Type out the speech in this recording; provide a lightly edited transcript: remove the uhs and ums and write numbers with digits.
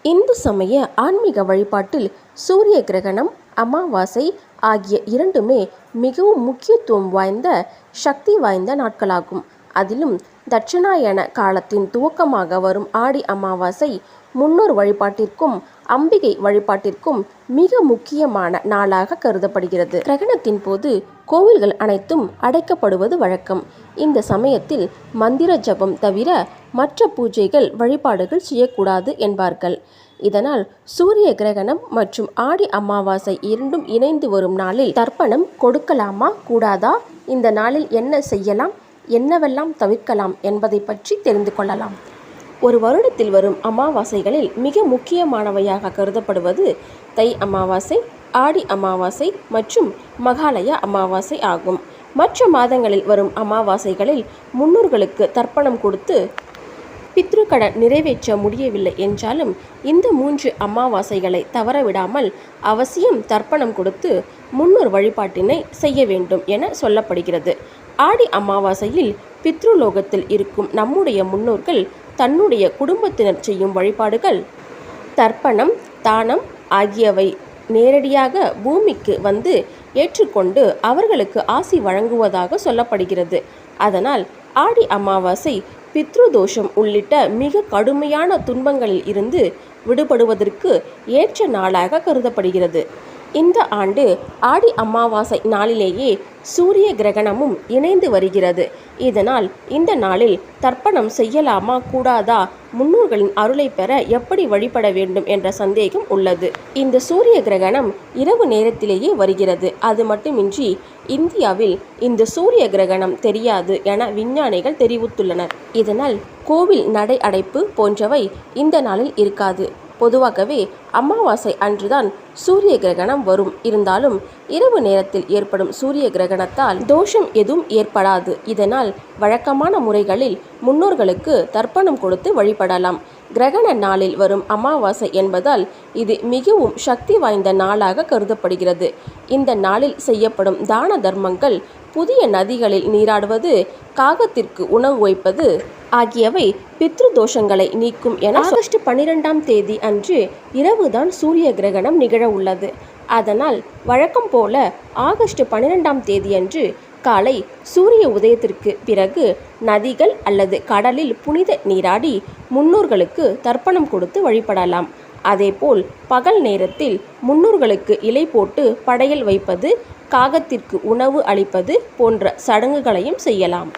இந்து சமய ஆன்மீக வழிபாட்டில் சூரிய கிரகணம், அமாவாசை ஆகிய இரண்டுமே மிகவும் முக்கியத்துவம் வாய்ந்த, சக்தி வாய்ந்த நாட்களாகும். அதிலும் தட்சிணாயன காலத்தின் துவக்கமாக வரும் ஆடி அமாவாசை முன்னோர் வழிபாட்டிற்கும் அம்பிகை வழிபாட்டிற்கும் மிக முக்கியமான நாளாக கருதப்படுகிறது. கிரகணத்தின் போது கோவில்கள் அனைத்தும் அடைக்கப்படுவது வழக்கம். இந்த சமயத்தில் மந்திர ஜபம் தவிர மற்ற பூஜைகள், வழிபாடுகள் செய்யக்கூடாது என்பார்கள். இதனால் சூரிய கிரகணம் மற்றும் ஆடி அமாவாசை இரண்டும் இணைந்து வரும் நாளில் தர்ப்பணம் கொடுக்கலாமா கூடாதா, இந்த நாளில் என்ன செய்யலாம், என்னவெல்லாம் தவிர்க்கலாம் என்பதை பற்றி தெரிந்து கொள்ளலாம். ஒரு வருடத்தில் வரும் அமாவாசைகளில் மிக முக்கியமானவையாக கருதப்படுவது தை அமாவாசை, ஆடி அமாவாசை மற்றும் மகாலய அமாவாசை ஆகும். மற்ற மாதங்களில் வரும் அமாவாசைகளில் முன்னோர்களுக்கு தர்ப்பணம் கொடுத்து பித்ருக்கடன் நிறைவேற்ற முடியவில்லை என்றாலும் இந்த 3 அமாவாசைகளை தவறவிடாமல் அவசியம் தர்ப்பணம் கொடுத்து முன்னோர் வழிபாட்டினை செய்ய வேண்டும் என சொல்லப்படுகிறது. ஆடி அமாவாசையில் பித்ருலோகத்தில் இருக்கும் நம்முடைய முன்னோர்கள் தன்னுடைய குடும்பத்தினர் செய்யும் வழிபாடுகள், தர்ப்பணம், தானம் ஆகியவை நேரடியாக பூமிக்கு வந்து ஏற்றுக்கொண்டு அவர்களுக்கு ஆசி வழங்குவதாக சொல்லப்படுகிறது. அதனால் ஆடி அமாவாசை பித்ருதோஷம் உள்ளிட்ட மிக கடுமையான துன்பங்களில் இருந்து விடுபடுவதற்கு ஏற்ற நாளாக கருதப்படுகிறது. இந்த ஆண்டு ஆடி அமாவாசை நாளிலேயே சூரிய கிரகணமும் இணைந்து வருகிறது. இதனால் இந்த நாளில் தர்ப்பணம் செய்யலாமா கூடாதா, முன்னோர்களின் அருளை பெற எப்படி வழிபட வேண்டும் என்ற சந்தேகம் உள்ளது. இந்த சூரிய கிரகணம் இரவு நேரத்திலேயே வருகிறது. அது மட்டுமின்றி இந்தியாவில் இந்த சூரிய கிரகணம் தெரியாது என விஞ்ஞானிகள் தெரிவித்துள்ளனர். இதனால் கோவில் நடை அடைப்பு போன்றவை இந்த நாளில் இருக்காது. பொதுவாகவே அமாவாசை அன்றுதான் சூரிய கிரகணம் வரும். இருந்தாலும் இரவு நேரத்தில் ஏற்படும் சூரிய கிரகணத்தால் தோஷம் எதுவும் ஏற்படாது. இதனால் வழக்கமான முறைகளில் முன்னோர்களுக்கு தர்ப்பணம் கொடுத்து வழிபடலாம். கிரகண நாளில் வரும் அமாவாசை என்பதால் இது மிகவும் சக்தி வாய்ந்த நாளாக கருதப்படுகிறது. இந்த நாளில் செய்யப்படும் தான தர்மங்கள், புதிய நதிகளில் நீராடுவது, காகத்திற்கு உணவு வைப்பது ஆகியவை பித்ரு தோஷங்களை நீக்கும் என ஆகஸ்ட் 12ஆம் தேதி அன்று இரவுதான் சூரிய கிரகணம் நிகழ உள்ளது. அதனால் வழக்கம் போல ஆகஸ்ட் 12ஆம் தேதி அன்று காலை சூரிய உதயத்திற்கு பிறகு நதிகள் அல்லது கடலில் புனித நீராடி முன்னோர்களுக்கு தர்ப்பணம் கொடுத்து வழிபடலாம். அதேபோல் பகல் நேரத்தில் முன்னோர்களுக்கு இலை போட்டு படையல் வைப்பது, காகத்திற்கு உணவு அளிப்பது போன்ற சடங்குகளையும் செய்யலாம்.